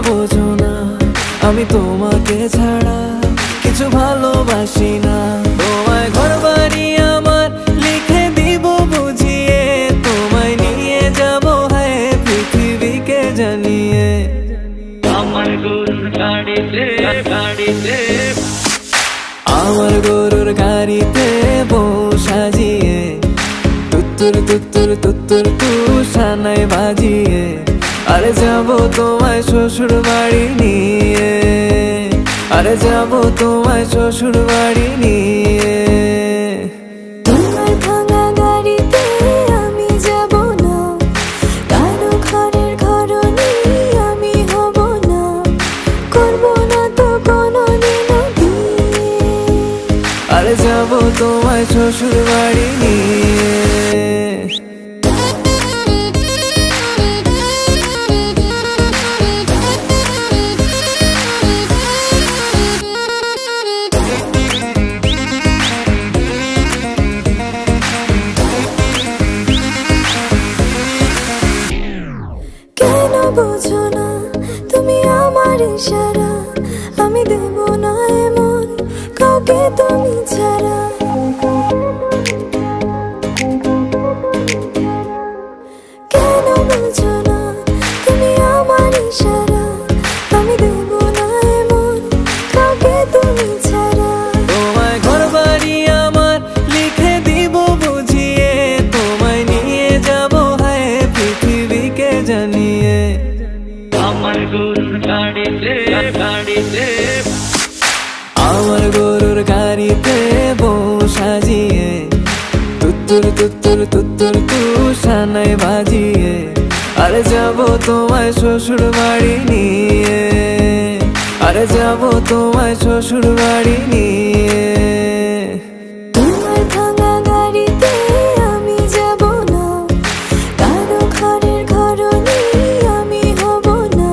বোঝো না আমি তোমাকে ছাড়া কিছু ভালোবাসি না। তোমায় ঘর বাড়ি আমার লিখে দিব বুঝিয়ে, তোমায় নিয়ে যাব হ্যাঁ পৃথিবীকে জানিয়ে। আমার গরুর গাড়িতে গাড়িতে আমার গরুর গাড়িতে বউ সাজিয়ে, তুত্তুর তুত্তুর তুত্তুর তু সানাই বাজিয়ে, আরে যাবো তোমায় শ্বশুর বাড়ি নিয়ে, আরে যাবো তোমায় শ্বশুর বাড়ি নিয়ে। তোমার ভাঙা গাড়িতে আমি যাব না, কারো ঘরের ঘরনি আমি হব না, করব না তো কোনোদিনও বিয়ে। আরে যাবো তোমায় শ্বশুর বাড়ি নিয়ে। কেন বোঝো না তুমি আমার ইশারা, আমি দেব না এমন কাউকে তুমি ছাড়া। কেন বোঝো না তুমি আমার ইশারা, আমি দেব না এমন কাউকে তুমি ছাড়া। তোমায় ঘর বাড়ি আমার লিখে দিব বুঝিয়ে, তোমায় নিয়ে যাব হ্যাঁ পৃথিবীকে জানিয়ে। আমার গরুর গাড়িতে গাড়িতে আমার গরুর গাড়িতে বউ সাজিয়ে, তুত্তুর তুত্তুর তুত্তুর তু সানাই বাজিয়ে, আরে যাবো তোমায় শ্বশুর বাড়ি নিয়ে, আরে যাবো তোমায় শ্বশুর বাড়ি নিয়ে। তোমার ভাঙা গাড়িতে আমি যাব না, কারো ঘরের ঘরনি আমি হব না,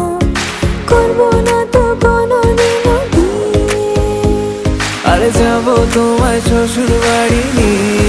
করব না তো কোনোদিনও বিয়ে। আরে যাবো তোমায় শ্বশুর বাড়ি নিয়ে।